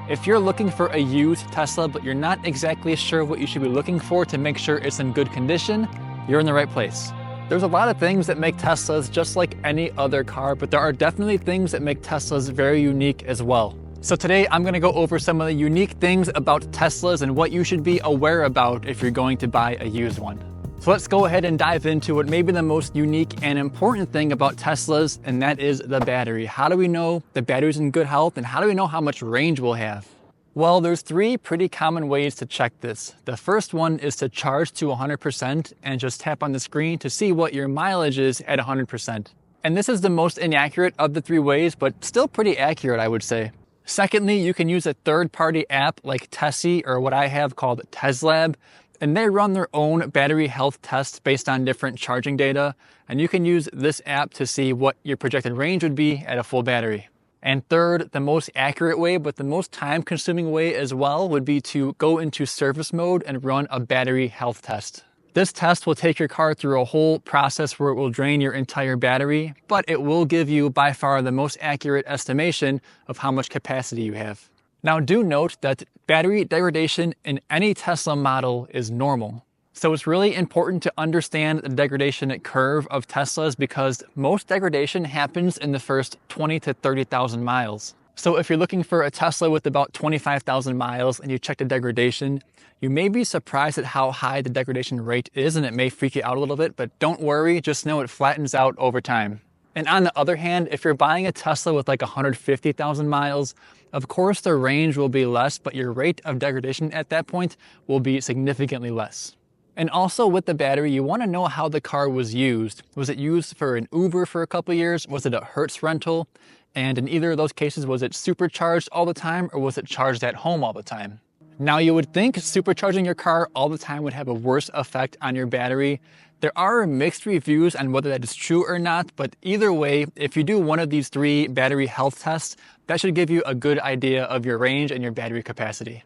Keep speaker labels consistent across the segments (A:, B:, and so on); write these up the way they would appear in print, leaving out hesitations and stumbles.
A: If you're looking for a used Tesla, but you're not exactly sure what you should be looking for to make sure it's in good condition, you're in the right place. There's a lot of things that make Teslas just like any other car, but there are definitely things that make Teslas very unique as well. So today I'm going to go over some of the unique things about Teslas and what you should be aware about if you're going to buy a used one. So let's go ahead and dive into what may be the most unique and important thing about Teslas, and that is the battery. How do we know the battery's in good health, and how do we know how much range we'll have? Well, there's three pretty common ways to check this. The first one is to charge to 100% and just tap on the screen to see what your mileage is at 100%. And this is the most inaccurate of the three ways, but still pretty accurate, I would say. Secondly, you can use a third-party app like Tessie, or what I have called TesLab, and they run their own battery health tests based on different charging data, and you can use this app to see what your projected range would be at a full battery. And third, the most accurate way, but the most time-consuming way as well, would be to go into service mode and run a battery health test. This test will take your car through a whole process where it will drain your entire battery, but it will give you by far the most accurate estimation of how much capacity you have. Now do note that battery degradation in any Tesla model is normal. So it's really important to understand the degradation curve of Teslas because most degradation happens in the first 20 to 30,000 miles. So if you're looking for a Tesla with about 25,000 miles and you check the degradation, you may be surprised at how high the degradation rate is, and it may freak you out a little bit, but don't worry, just know it flattens out over time. And on the other hand, if you're buying a Tesla with like 150,000 miles, of course the range will be less, but your rate of degradation at that point will be significantly less. And also with the battery, you want to know how the car was used. Was it used for an Uber for a couple years? Was it a Hertz rental? And in either of those cases, was it supercharged all the time, or was it charged at home all the time? Now you would think supercharging your car all the time would have a worse effect on your battery. There are mixed reviews on whether that is true or not, but either way, if you do one of these three battery health tests, that should give you a good idea of your range and your battery capacity.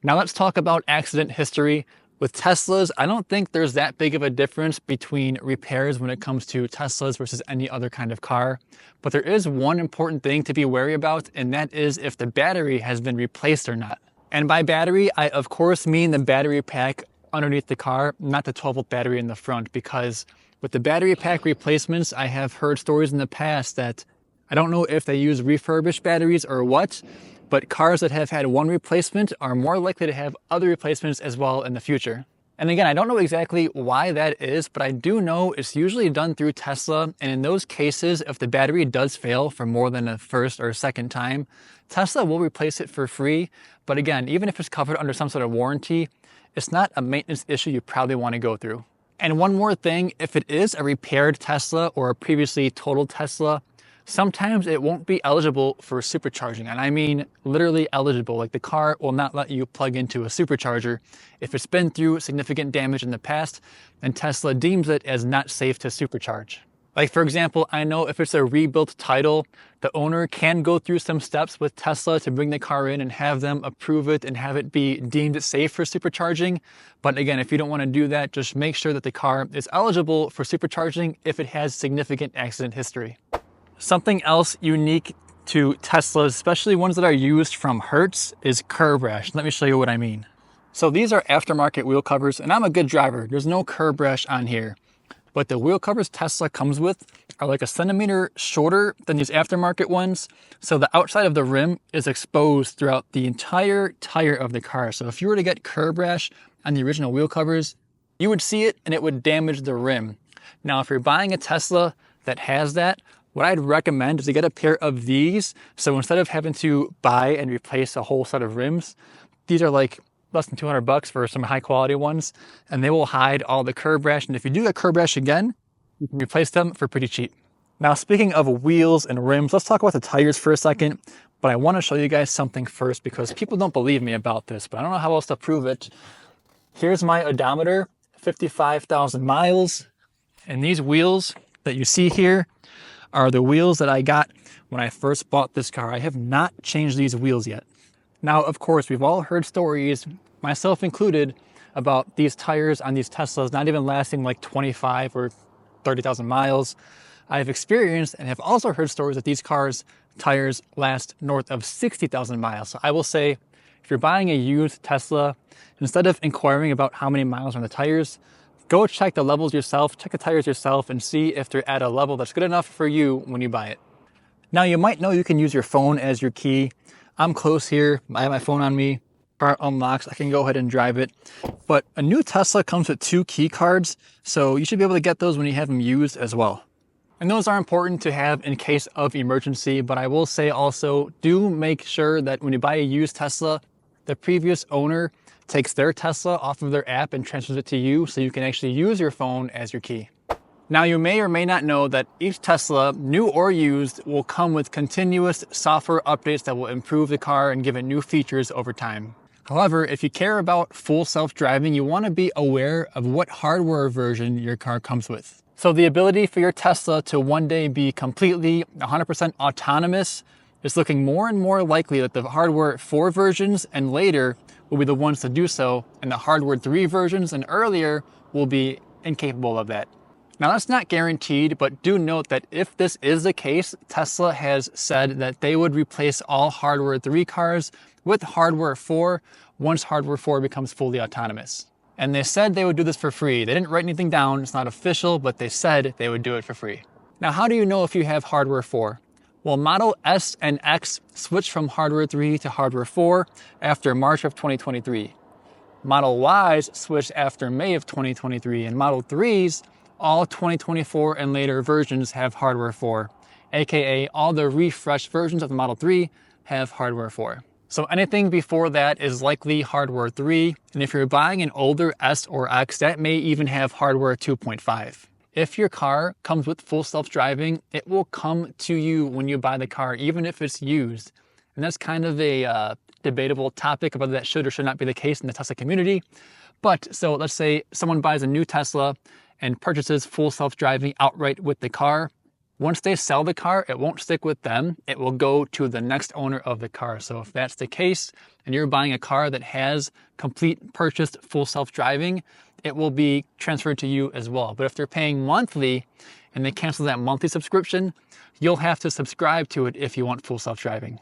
A: Now let's talk about accident history. With Teslas, I don't think there's that big of a difference between repairs when it comes to Teslas versus any other kind of car. But there is one important thing to be wary about, and that is if the battery has been replaced or not. And by battery, I of course mean the battery pack underneath the car, not the 12-volt battery in the front, because with the battery pack replacements, I have heard stories in the past that I don't know if they use refurbished batteries or what, but cars that have had one replacement are more likely to have other replacements as well in the future. And again, I don't know exactly why that is, but I do know it's usually done through Tesla. And in those cases, if the battery does fail for more than a first or second time, Tesla will replace it for free. But again, even if it's covered under some sort of warranty, it's not a maintenance issue you probably want to go through. And one more thing, if it is a repaired Tesla or a previously totaled Tesla, sometimes it won't be eligible for supercharging. And I mean literally eligible, like the car will not let you plug into a supercharger if it's been through significant damage in the past and Tesla deems it as not safe to supercharge. Like for example, I know if it's a rebuilt title, the owner can go through some steps with Tesla to bring the car in and have them approve it and have it be deemed safe for supercharging. But again, if you don't want to do that, just make sure that the car is eligible for supercharging if it has significant accident history. Something else unique to Teslas, especially ones that are used from Hertz, is curb rash. Let me show you what I mean. So these are aftermarket wheel covers, and I'm a good driver. There's no curb rash on here. But the wheel covers Tesla comes with are like a centimeter shorter than these aftermarket ones. So the outside of the rim is exposed throughout the entire tire of the car. So if you were to get curb rash on the original wheel covers, you would see it and it would damage the rim. Now, if you're buying a Tesla that has that, what I'd recommend is to get a pair of these. So instead of having to buy and replace a whole set of rims, these are like less than $200 for some high quality ones, and they will hide all the curb rash. And if you do get curb rash again, you can replace them for pretty cheap. Now, speaking of wheels and rims, let's talk about the tires for a second. But I want to show you guys something first because people don't believe me about this, but I don't know how else to prove it. Here's my odometer, 55,000 miles. And these wheels that you see here are the wheels that I got when I first bought this car. I have not changed these wheels yet. Now, of course, we've all heard stories, myself included, about these tires on these Teslas not even lasting like 25 or 30,000 miles. I've experienced and have also heard stories that these cars' tires last north of 60,000 miles. So I will say, if you're buying a used Tesla, instead of inquiring about how many miles are on the tires, go check the levels yourself, check the tires yourself, and see if they're at a level that's good enough for you when you buy it. Now, you might know you can use your phone as your key. I'm close here, I have my phone on me, car unlocks, I can go ahead and drive it. But a new Tesla comes with 2 key cards, so you should be able to get those when you have them used as well. And those are important to have in case of emergency, but I will say also, do make sure that when you buy a used Tesla, the previous owner takes their Tesla off of their app and transfers it to you so you can actually use your phone as your key. Now, you may or may not know that each Tesla, new or used, will come with continuous software updates that will improve the car and give it new features over time. However, if you care about full self-driving, you want to be aware of what hardware version your car comes with. So the ability for your Tesla to one day be completely 100% autonomous is looking more and more likely that the hardware 4 versions and later will be the ones to do so, and the hardware 3 versions and earlier will be incapable of that. Now, that's not guaranteed, but do note that if this is the case, Tesla has said that they would replace all hardware 3 cars with hardware 4 once hardware 4 becomes fully autonomous. And they said they would do this for free. They didn't write anything down, it's not official, but they said they would do it for free. Now, how do you know if you have hardware 4? Well, Model S and X switched from hardware 3 to hardware 4 after March of 2023. Model Ys switched after May of 2023, and Model 3s, all 2024 and later versions have hardware 4, aka all the refreshed versions of the Model 3 have hardware 4. So anything before that is likely hardware 3, and if you're buying an older S or X, that may even have hardware 2.5. If your car comes with full self-driving, it will come to you when you buy the car, even if it's used. And that's kind of a debatable topic of whether that should or should not be the case in the Tesla community. But so let's say someone buys a new Tesla and purchases full self-driving outright with the car. Once they sell the car, it won't stick with them. It will go to the next owner of the car. So if that's the case, and you're buying a car that has complete purchased full self-driving, it will be transferred to you as well. But if they're paying monthly and they cancel that monthly subscription, you'll have to subscribe to it if you want full self-driving.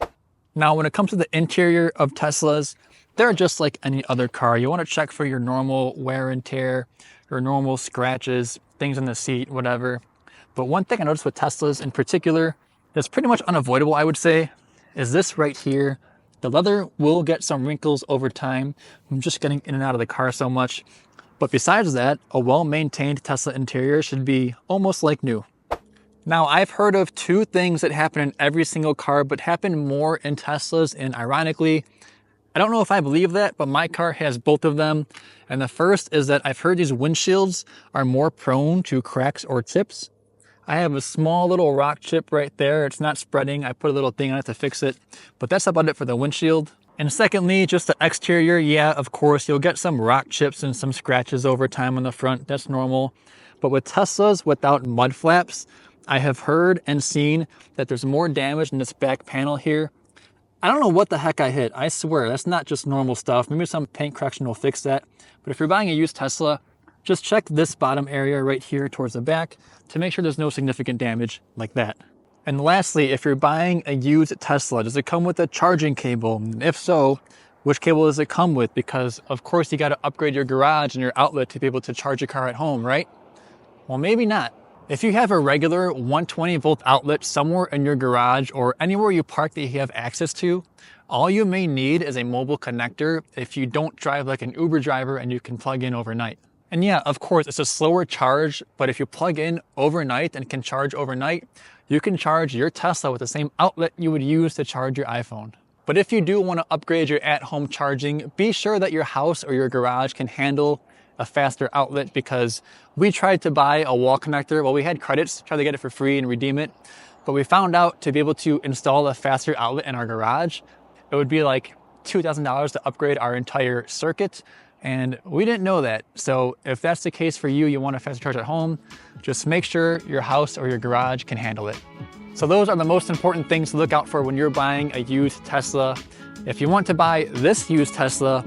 A: Now, when it comes to the interior of Teslas, they're just like any other car. You want to check for your normal wear and tear, your normal scratches, things in the seat, whatever. But one thing I noticed with Teslas in particular that's pretty much unavoidable, I would say, is this right here. The leather will get some wrinkles over time. I'm just getting in and out of the car so much. But besides that, a well-maintained Tesla interior should be almost like new. Now, I've heard of 2 things that happen in every single car, but happen more in Teslas, and ironically, I don't know if I believe that, but my car has both of them. And the first is that I've heard these windshields are more prone to cracks or chips. I have a small little rock chip right there. It's not spreading. I put a little thing on it to fix it, but that's about it for the windshield. And secondly, just the exterior. Yeah, of course, you'll get some rock chips and some scratches over time on the front. That's normal. But with Teslas without mud flaps, I have heard and seen that there's more damage in this back panel here. I don't know what the heck I hit. I swear, that's not just normal stuff. Maybe some paint correction will fix that. But if you're buying a used Tesla, just check this bottom area right here towards the back to make sure there's no significant damage like that. And lastly, if you're buying a used Tesla, does it come with a charging cable? And if so, which cable does it come with? Because of course you got to upgrade your garage and your outlet to be able to charge your car at home, right? Well, maybe not. If you have a regular 120 volt outlet somewhere in your garage or anywhere you park that you have access to, all you may need is a mobile connector if you don't drive like an Uber driver and you can plug in overnight. And yeah, of course, it's a slower charge, but if you plug in overnight and can charge overnight, you can charge your Tesla with the same outlet you would use to charge your iPhone. But if you do want to upgrade your at-home charging, be sure that your house or your garage can handle a faster outlet, because we tried to buy a wall connector. Well, we had credits, tried to get it for free and redeem it, but we found out to be able to install a faster outlet in our garage, it would be like $2,000 to upgrade our entire circuit. And we didn't know that. So if that's the case for you, you want a faster charge at home, just make sure your house or your garage can handle it. So those are the most important things to look out for when you're buying a used Tesla. If you want to buy this used Tesla,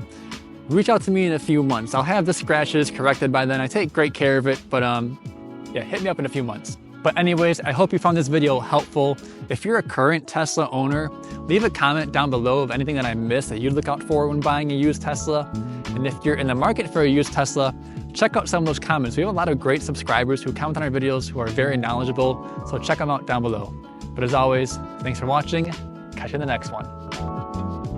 A: reach out to me in a few months. I'll have the scratches corrected by then. I take great care of it, but yeah, hit me up in a few months. But anyways, I hope you found this video helpful. If you're a current Tesla owner, leave a comment down below of anything that I missed that you'd look out for when buying a used Tesla. And if you're in the market for a used Tesla, check out some of those comments. We have a lot of great subscribers who comment on our videos who are very knowledgeable, so check them out down below. But as always, thanks for watching. Catch you in the next one.